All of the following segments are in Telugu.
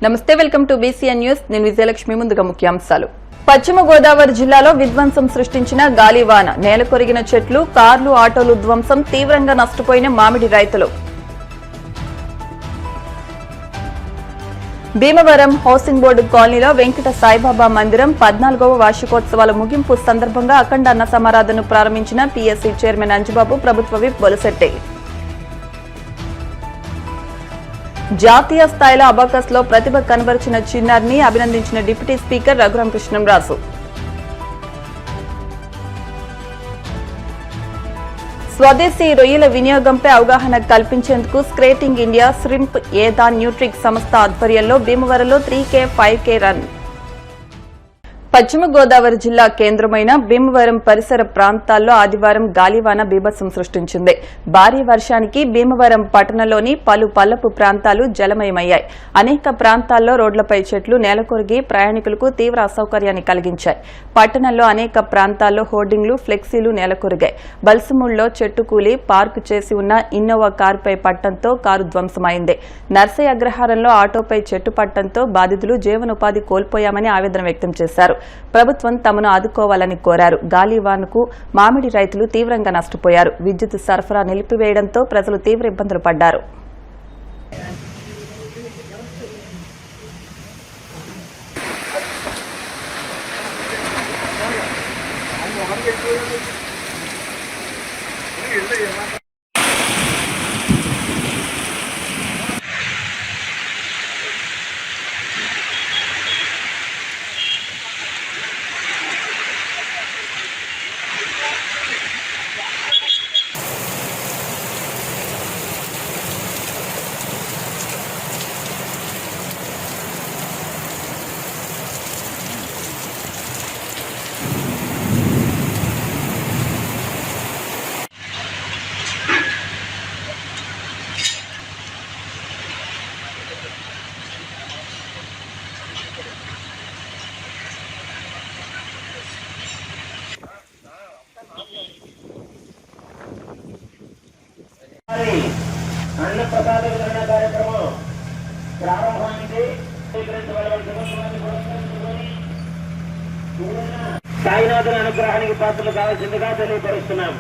నమస్తే, వెల్కమ్ టు బీసీఎన్ న్యూస్. నేను విజయలక్ష్మి. ముందుగా ముఖ్యాంశాలు. పశ్చిమ గోదావరి జిల్లాలో విధ్వంసం సృష్టించిన గాలివాన, నేల కొరిగిన చెట్లు, కార్లు, ఆటోలు ధ్వంసం, తీవ్రంగా నష్టపోయిన మామిడి రైతులు. భీమవరం హౌసింగ్ బోర్డు కాలనీలో వెంకట సాయిబాబా మందిరం 14వ వార్షికోత్సవాల ముగింపు సందర్భంగా అఖండ అన్న సమారాధనను ప్రారంభించిన పీఎస్సీ చైర్మన్ అంజుబాబు, ప్రభుత్వ విప్ బొలిశెట్టి. జాతీయ స్థాయిలో అబాకస్ లో ప్రతిభ కనబరిచిన చిన్నారిని అభినందించిన డిప్యూటీ స్పీకర్ రఘురామకృష్ణంరాజు. స్వదేశీ రొయ్యల వినియోగంపై అవగాహన కల్పించేందుకు స్క్రేటింగ్ ఇండియా శ్రింప్ ఏదాన్ న్యూట్రిక్ సంస్థ ఆధ్వర్యంలో భీమవరంలో 3K 5K రన్. పశ్చిమ గోదావరి జిల్లా కేంద్రమైన భీమవరం పరిసర ప్రాంతాల్లో ఆదివారం గాలివాన బీభత్సం సృష్టించింది. భారీ వర్షానికి భీమవరం పట్టణంలోని పలు పల్లపు ప్రాంతాలు జలమయమయ్యాయి. అనేక ప్రాంతాల్లో రోడ్లపై చెట్లు నేలకొరిగి ప్రయాణికులకు తీవ్ర అసౌకర్యాన్ని కలిగించాయి. పట్టణంలో అనేక ప్రాంతాల్లో హోర్డింగ్లు, ఫ్లెక్సీలు నేలకొరిగాయి. బల్సమూడ్లో చెట్టు కూలి పార్కు చేసి ఉన్న ఇన్నోవా కారుపై పట్టడంతో కారు ధ్వంసమైంది. నర్సయ్య అగ్రహారంలో ఆటోపై చెట్టు పట్టడంతో బాధితులు జీవనోపాధి కోల్పోయామని ఆవేదన వ్యక్తం చేశారు. ప్రభుత్వం తమను ఆదుకోవాలని కోరారు. గాలివానకు మామిడి రైతులు తీవ్రంగా నష్టపోయారు. విద్యుత్ సరఫరా నిలిపివేయడంతో ప్రజలు తీవ్ర ఇబ్బందులు పడ్డారు. అన్న ప్రసాద వితరణ కార్యక్రమం ప్రారంభానికి సాయినాథుని అనుగ్రహానికి పాత్రలు కావాల్సిందిగా తెలియపరుస్తున్నాం.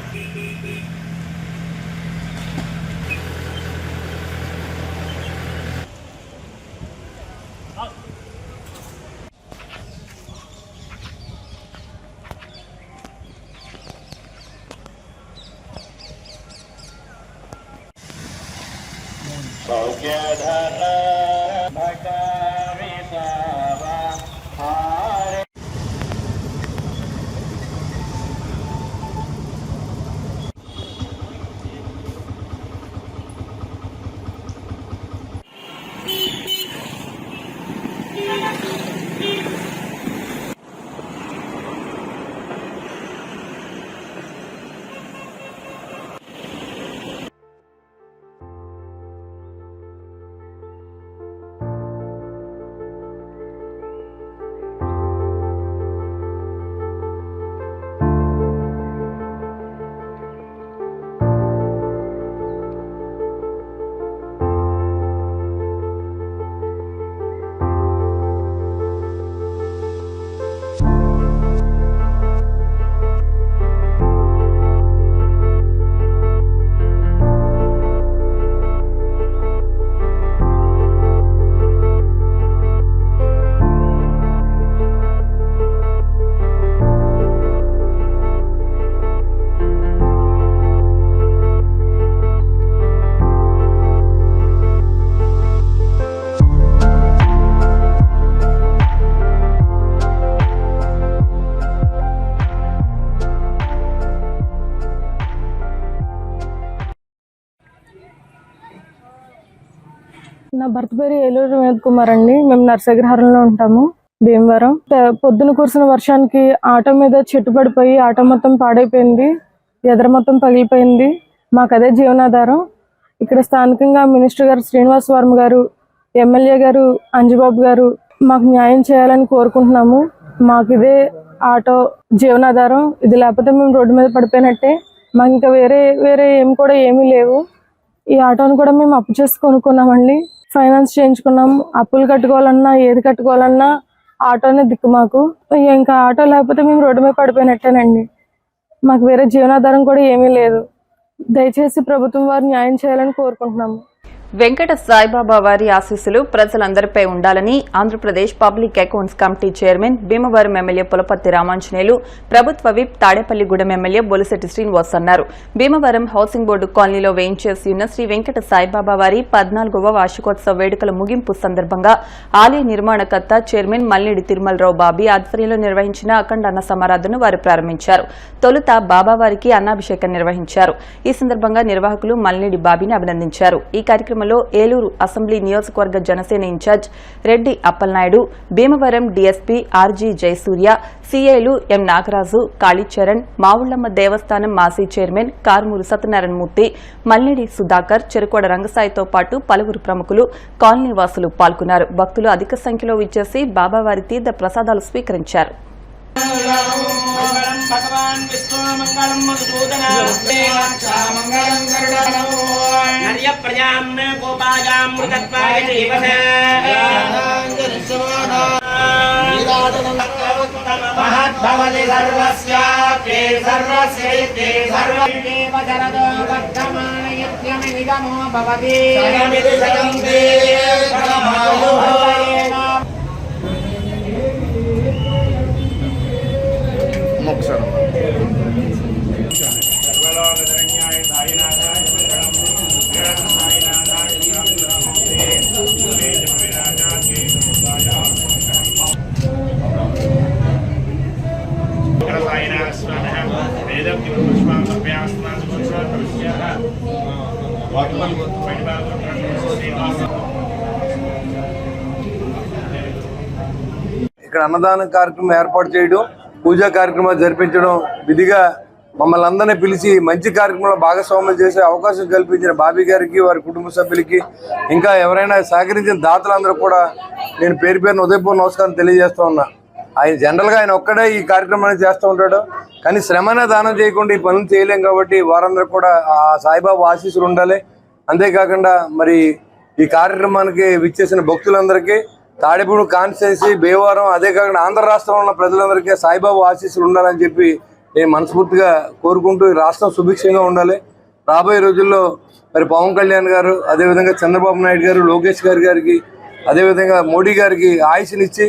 నా భర్త పేరు ఏలూరు వినోద్ కుమార్ అండి. మేము నర్సగ్రహారంలో ఉంటాము, భీమవరం. పొద్దున కురిసిన వర్షానికి ఆటో మీద చెట్టు పడిపోయి ఆటో మొత్తం పాడైపోయింది, ఎదర మొత్తం పగిలిపోయింది. మాకు అదే జీవనాధారం. ఇక్కడ స్థానికంగా మినిస్టర్ గారు శ్రీనివాస్ వర్మ గారు, ఎమ్మెల్యే గారు అంజుబాబు గారు మాకు న్యాయం చేయాలని కోరుకుంటున్నాము. మాకు ఇదే ఆటో జీవనాధారం. ఇది లేకపోతే మేము రోడ్డు మీద పడిపోయినట్టే. మాకు ఇంకా వేరే ఏమి కూడా ఏమీ లేవు. ఈ ఆటోను కూడా మేము అప్పు చేసి కొనుక్కున్నామండి. ఫైనాన్స్ చేయించుకున్నాం. అప్పులు కట్టుకోవాలన్నా ఏది కట్టుకోవాలన్నా ఆటోనే దిక్కు మాకు. ఇంకా ఆటో లేకపోతే మేము రోడ్డు మీద పడిపోయినట్టేనండి. మాకు వేరే జీవనాధారం కూడా ఏమీ లేదు. దయచేసి ప్రభుత్వం వారు న్యాయం చేయాలని కోరుకుంటున్నాము. వెంకట సాయిబాబా వారి ఆశీస్సులు ప్రజలందరిపై ఉండాలని Andhra Pradesh public accounts committee chairman Bhimavaram MLA Pulaparthi Ramanjaneyulu, ప్రభుత్వ విప్ తాడేపల్లిగూడెం ఎమ్మెల్యే బొలిశెట్టి శ్రీనివాస్ అన్నారు. భీమవరం హౌసింగ్ బోర్డు కాలనీలో వేయించేసి ఉన్న శ్రీ వెంకట సాయిబాబా వారి 14వ వార్షికోత్సవ వేడుకల ముగింపు సందర్భంగా ఆలయ నిర్మాణకర్త చైర్మన్ మల్లిడి తిరుమలరావు బాబీ ఆధ్వర్యంలో నిర్వహించిన అఖండ అన్న సమారాధనను వారు ప్రారంభించారు. తొలుత బాబావారికి అన్నాభిషేకం నిర్వహించారు. ఈ సందర్భంగా నిర్వాహకులు మల్లిడి బాబీని అభినందించారు. ఈ కార్యక్రమంలో ఏలూరు అసెంబ్లీ నియోజకవర్గ Janasena in-charge Reddy Appalanaidu, Bhimavaram DSP R G Jayasurya, సీఏలు ఎం నాగరాజు, కాళీచరణ్, మావుళ్లమ్మ దేవస్థానం మాజీ చైర్మన్ కార్మూరు సత్యనారాయణమూర్తి, మల్లిడి సుధాకర్, చెరుకోడ రంగసాయితో పాటు పలువురు ప్రముఖులు, కాలనీ వాసులు పాల్గొన్నారు. భక్తులు అధిక సంఖ్యలో విచ్చేసి బాబావారి తీర్థ ప్రసాదాలు స్వీకరించారు. భగవాన్ విష్ణు మంగళం మధుసూదన మంగళం గరుడ ప్రజాం గోపాయాం మృతత్వాయ జీవసే మహద్భవతి సర్వస్యాప్తే సర్వస్యైతే సర్వదేవ జనదో వర్ధమానయత్యమిదమో భవతి సగమిది సగం దేవమాయో ఇక్కడ అన్నదాన కార్యక్రమం ఏర్పాటు చేయడం, పూజా కార్యక్రమాలు జరిపించడం, విధిగా మమ్మల్ని అందరినీ పిలిచి మంచి కార్యక్రమంలో భాగస్వామ్యం చేసే అవకాశం కల్పించిన బాబీ గారికి, వారి కుటుంబ సభ్యులకి, ఇంకా ఎవరైనా సహకరించిన దాతలందరూ కూడా నేను పేరు పేరున ఉదయపూర్వ నమస్కారం తెలియజేస్తూ ఉన్నా. ఆయన జనరల్గా ఆయన ఒక్కడే ఈ కార్యక్రమాన్ని చేస్తూ ఉంటాడు, కానీ శ్రమనే దానం చేయకుండా ఈ పనులు చేయలేం. కాబట్టి వారందరూ కూడా ఆ సాయిబాబా ఆశీస్సులు ఉండాలి. అంతేకాకుండా మరి ఈ కార్యక్రమానికి విచ్చేసిన భక్తులందరికీ, తాడేపూడి కాన్స్టిట్యున్సీ, భీమవరం, అదే కాకుండా ఆంధ్ర రాష్ట్రంలో ఉన్న ప్రజలందరికీ సాయిబాబా ఆశీస్సులు ఉండాలని చెప్పి నేను మనస్ఫూర్తిగా కోరుకుంటూ ఈ రాష్ట్రం సుభిక్షంగా ఉండాలి. రాబోయే రోజుల్లో మరి పవన్ కళ్యాణ్ గారు, అదేవిధంగా చంద్రబాబు నాయుడు గారు, లోకేష్ గారికి, అదేవిధంగా మోడీ గారికి ఆయుష్నిచ్చి,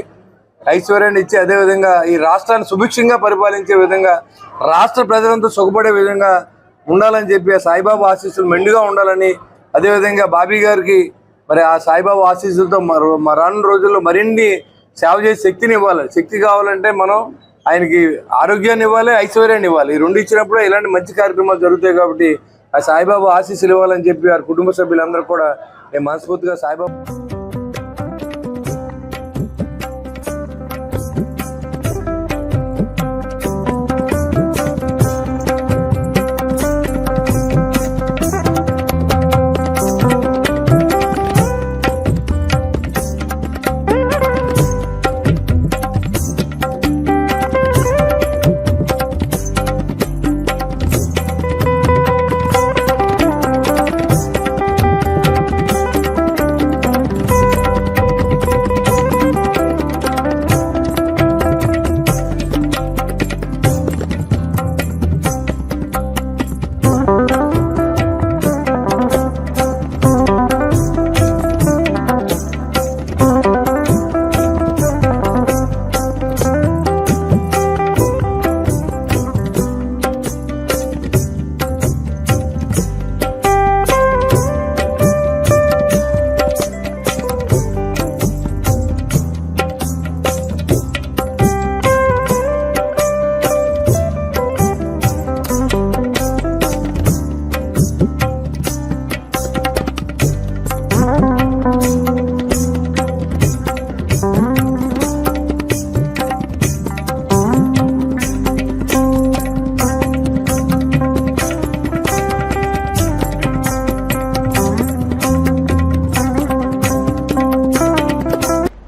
ఐశ్వర్యాన్ని ఇచ్చి, అదేవిధంగా ఈ రాష్ట్రాన్ని సుభిక్షంగా పరిపాలించే విధంగా, రాష్ట్ర ప్రజలంతా సుఖపడే విధంగా ఉండాలని చెప్పి ఆ సాయిబాబా ఆశీస్సులు మెండుగా ఉండాలని, అదేవిధంగా బాబీ గారికి మరి ఆ సాయిబాబా ఆశీస్సులతో రానున్న రోజుల్లో మరిన్ని సేవ చేసే శక్తిని ఇవ్వాలి. శక్తి కావాలంటే మనం ఆయనకి ఆరోగ్యాన్ని ఇవ్వాలి, ఐశ్వర్యాన్ని ఇవ్వాలి. ఈ రెండు ఇచ్చినప్పుడు ఇలాంటి మంచి కార్యక్రమాలు జరుగుతాయి. కాబట్టి ఆ సాయిబాబా ఆశీస్సులు ఇవ్వాలని చెప్పి వారి కుటుంబ సభ్యులందరూ కూడా నేను మనస్ఫూర్తిగా సాయిబాబా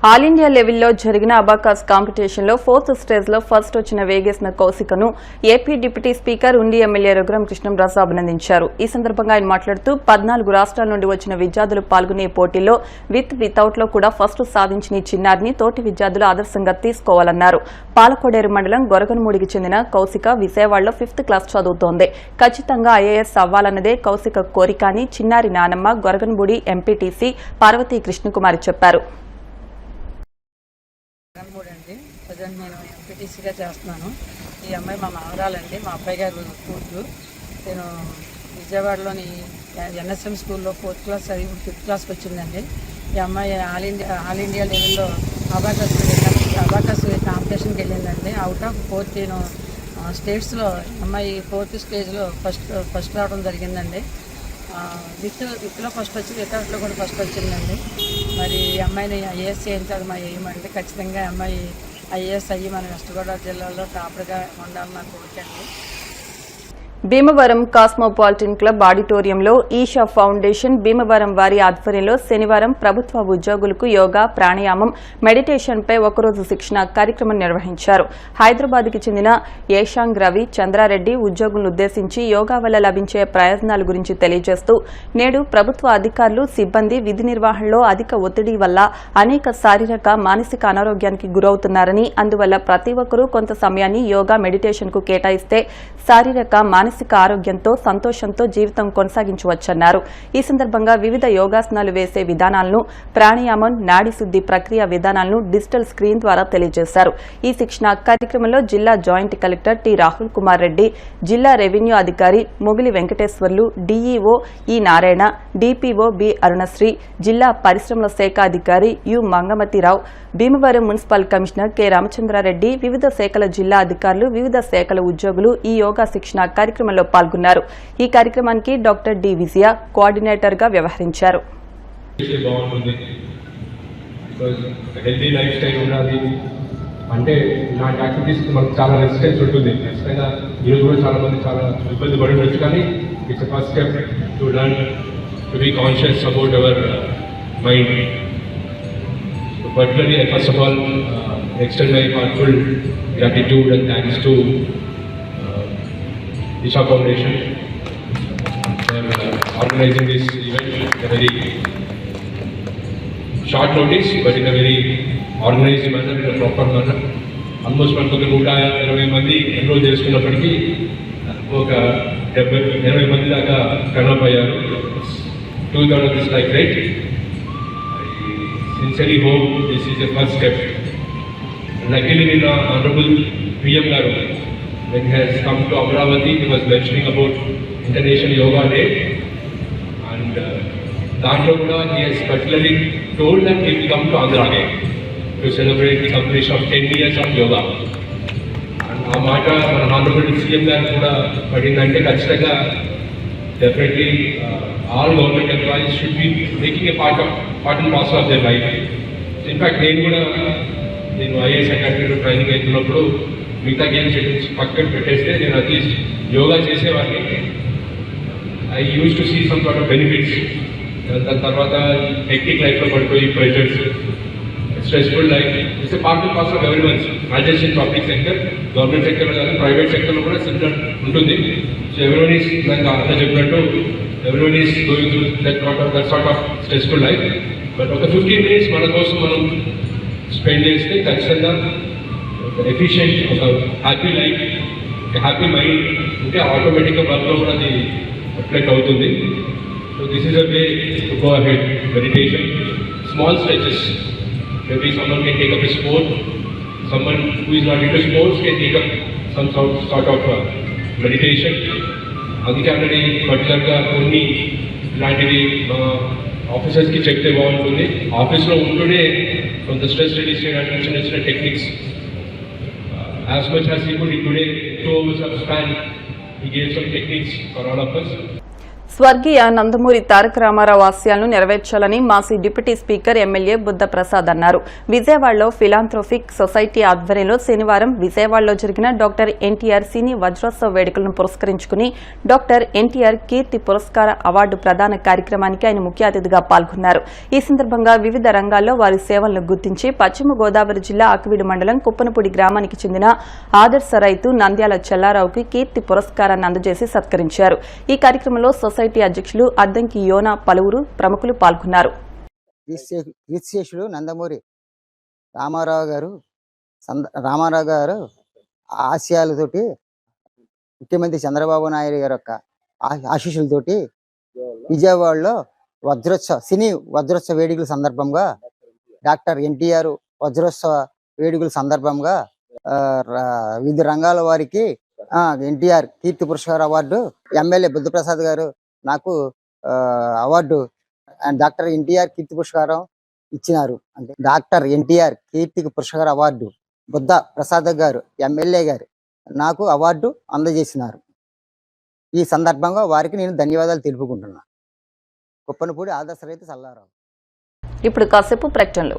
ఆల్ ఇండియా లెవెల్లో జరిగిన అబాకాస్ కాంపిటీషన్లో 4th స్టేజ్లో ఫస్ట్ వచ్చిన వేగేసిన కౌశికను ఏపీ డిప్యూటీ స్పీకర్ ఉండి ఎమ్మెల్యే రఘురామ కృష్ణంరాజు అభినందించారు. ఈ సందర్భంగా ఆయన మాట్లాడుతూ 14 రాష్ట్రాల నుండి వచ్చిన విద్యార్థులు పాల్గొనే పోటీలో వితౌట్లో కూడా ఫస్ట్ సాధించిన ఈ చిన్నారిని తోటి విద్యార్థులు ఆదర్శంగా తీసుకోవాలన్నారు. పాలకోడేరు మండలం గొరగనమూడికి చెందిన కౌశిక విజయవాడలో 5th క్లాస్ చదువుతోంది. ఖచ్చితంగా ఐఏఎస్ అవ్వాలన్నదే కౌశిక కోరిక అని చిన్నారి నానమ్మ గొరగనమూడి ఎంపీటీసీ పార్వతీ కృష్ణకుమారి చెప్పారు. అండి ప్రజెంట్ నేను ఎంపీటీసీగా చేస్తున్నాను. ఈ అమ్మాయి మా మనవరాలండి, మా అబ్బాయి గారు కూతురు. నేను విజయవాడలోని ఎన్ఎస్ఎం స్కూల్లో 4th క్లాస్ చదివి 5th క్లాస్కి వచ్చిందండి. ఈ అమ్మాయి ఆల్ ఇండియా లెవెల్లో అబాకస్ కాంపిటీషన్కి వెళ్ళిందండి. అవుట్ ఆఫ్ 14 స్టేట్స్లో అమ్మాయి 4th స్టేజ్లో ఫస్ట్ రావడం జరిగిందండి. విత్లో ఫస్ట్ వచ్చి వితౌట్లో కూడా ఫస్ట్ వచ్చిందండి. మరి ఈ అమ్మాయిని ఐఏఎస్ చేయించాలి మా ఎయిమ్ అండి. ఖచ్చితంగా అమ్మాయి ఐఏఎస్ అయ్యి మన వెస్ట్ గోదావరి జిల్లాలో టాపర్గా ఉండాలని నా కోరికండి. భీమవరం కాస్మోపాలిటన్ క్లబ్ ఆడిటోరియంలో ఈషా ఫౌండేషన్ భీమవరం వారి ఆధ్వర్యంలో శనివారం ప్రభుత్వ ఉద్యోగులకు యోగా, ప్రాణాయామం, మెడిటేషన్పై ఒకరోజు శిక్షణ కార్యక్రమం నిర్వహించారు. హైదరాబాద్కి చెందిన ఏషాంగ్ రవి చంద్రారెడ్డి ఉద్యోగులను ఉద్దేశించి యోగా వల్ల లభించే ప్రయోజనాల గురించి తెలియజేస్తూ నేడు ప్రభుత్వ అధికారులు, సిబ్బంది విధి నిర్వహణలో అధిక ఒత్తిడి వల్ల అనేక శారీరక, మానసిక అనారోగ్యానికి గురవుతున్నారని, అందువల్ల ప్రతి ఒక్కరూ కొంత సమయాన్ని యోగా, మెడిటేషన్కు కేటాయిస్తే శారీరక, మానసిక ఆరోగ్యంతో, సంతోషంతో జీవితం కొనసాగించవచ్చన్నారు. ఈ సందర్భంగా వివిధ యోగాసనాలు వేసే విధానాలను, ప్రాణాయామం, నాడీ శుద్ది ప్రక్రియ విధానాలను డిజిటల్ స్క్రీన్ ద్వారా తెలియజేశారు. ఈ శిక్షణ కార్యక్రమంలో జిల్లా joint collector T Rahul Kumar Reddy, జిల్లా రెవెన్యూ అధికారి మొగిలి వెంకటేశ్వర్లు, డీఈఓ ఈ నారాయణ, డిపిఓ బి అరుణశ్రీ, జిల్లా పరిశ్రమల శాఖ అధికారి U Mangamatirao, Bhimavaram municipal commissioner K Ramachandrareddy, వివిధ శాఖల జిల్లా అధికారులు, వివిధ శాఖల ఉద్యోగులు ఈ యోగా శిక్షణ కార్యక్రమంలో పాల్గొన్నారు. ఈ కార్యక్రమానికి డాక్టర్ డి విజయ కోఆర్డినేటర్ గా వ్యవహరించారు. అంటే ఇలాంటి యాక్టివిటీస్ మనకు చాలా రెసిస్టెన్స్ ఉంటుంది. ఖచ్చితంగా ఈరోజు కూడా చాలా మంది చాలా ఇబ్బంది పడి ఉండొచ్చు, కానీ it's first step to learn to be conscious about our mind. Particularly, first of all, extend my heartfelt gratitude and thanks to Isha Foundation for organizing this event in a very short notice, but in a very organized manner, in a proper manner. Almost 120 మంది ఎన్రోల్ చేసుకున్నప్పటికీ ఒక 70-80 మంది దాకా కన్వర్ట్ అయ్యారు. 2000 is like great. Sincerely hope this is the first step. Luckily, in Honorable PM Garu, when he has come to Amravati, he was mentioning about International Yoga Day, and that he has particularly told that he will come to Andhra again to celebrate the completion of 10 years of yoga. And our Mata, Honorable CM Garu kuda padindante kachitaga definitely all government employees should be making a part and parcel of their life. In fact, నేను ఐఏఎస్ అకాడమీలో ట్రైనింగ్ అవుతున్నప్పుడు మిగతా గేమ్స్ పక్కన పెట్టేస్తే నేను అట్లీస్ట్ యోగా చేసేవాడిని. I use to see some sort of benefits. దాని తర్వాత హెక్టిక్ లైఫ్లో పడిపోయి pressures, stressful life, it's a part and parcel of every ones, not just in public sector, government సెక్టర్లో కాదు, ప్రైవేట్ సెక్టర్లో కూడా సిమిలర్ ఉంటుంది. సో ఎవరీవన్ ఈస్ నాకు అంతా చెప్పినట్టు everyone is going through that sort of stressful life. But ఒక 15 minutes మన కోసం మనం స్పెండ్ చేస్తే ఖచ్చితంగా ఒక ఎఫిషియెంట్, ఒక హ్యాపీ లైఫ్, ఒక హ్యాపీ మైండ్ ఉంటే ఆటోమేటిక్గా వర్క్లో కూడా అది రిఫ్లెక్ట్ అవుతుంది. So this is a way to go ahead. Meditation, small stretches. Maybe someone can take up a sport, someone who is not into sports can take up some sort of meditation. అధికారులని పర్టికులర్గా కొన్ని ఇలాంటివి ఆఫీసర్స్కి చెప్తే బాగుంటుంది. ఆఫీస్లో ఉంటూనే కొంత స్ట్రెస్ రిలీజ్ చేయడానికి చిన్న చిన్న techniques. As much as he could today 2 hours of span he gave some techniques for all of us. స్వర్గీయ నందమూరి తారక రామారావు ఆశయాలను నెరవేర్చాలని మాజీ deputy speaker MLA Buddha Prasad అన్నారు. విజయవాడలో ఫిలాంథ్రోపిక్ సొసైటీ ఆధ్వర్యంలో శనివారం విజయవాడలో జరిగిన డాక్టర్ ఎన్టీఆర్ సినీ వజ్రోత్సవ వేడుకలను పురస్కరించుకుని డాక్టర్ ఎన్టీఆర్ కీర్తి పురస్కార అవార్డు ప్రదాన కార్యక్రమానికి ఆయన ముఖ్య అతిథిగా పాల్గొన్నారు. ఈ సందర్భంగా వివిధ రంగాల్లో వారి సేవలను గుర్తించి పశ్చిమ గోదావరి జిల్లా ఆకివీడు మండలం కుప్పనపూడి గ్రామానికి చెందిన ఆదర్శ రైతు నంద్యాల చెల్లారావుకి కీర్తి పురస్కారాన్ని అందజేసి సత్కరించారు. ఈ కార్యక్రమంలో సొసైటీ అధ్యక్షులు అద్దంకి యోనా పలువురు ప్రముఖులు పాల్గొన్నారు. కీర్తిశేషుడు నందమూరి రామారావు గారు ఆశయాలతోటి ముఖ్యమంత్రి చంద్రబాబు నాయుడు గారి యొక్క ఆశీస్సులతోటి విజయవాడలో సినీ వజ్రోత్సవ వేడుకల సందర్భంగా డాక్టర్ ఎన్టీఆర్ వజ్రోత్సవ వేడుకల సందర్భంగా వివిధ రంగాల వారికి ఎన్టీఆర్ కీర్తి పురస్కార అవార్డు ఎమ్మెల్యే బుద్ధప్రసాద్ గారు నాకు అవార్డు డాక్టర్ ఎన్టీఆర్ కీర్తి పురస్కారం ఇచ్చినారు. అంటే డాక్టర్ ఎన్టీఆర్ కీర్తి పురస్కార అవార్డు బుద్ధ ప్రసాద్ గారు ఎమ్మెల్యే గారు నాకు అవార్డు అందజేసినారు. ఈ సందర్భంగా వారికి నేను ధన్యవాదాలు తెలుపుకుంటున్నాను. కుప్పనపూడి ఆదర్శ రైతు చల్లారావు. ఇప్పుడు కాసేపు ప్రకటనలు.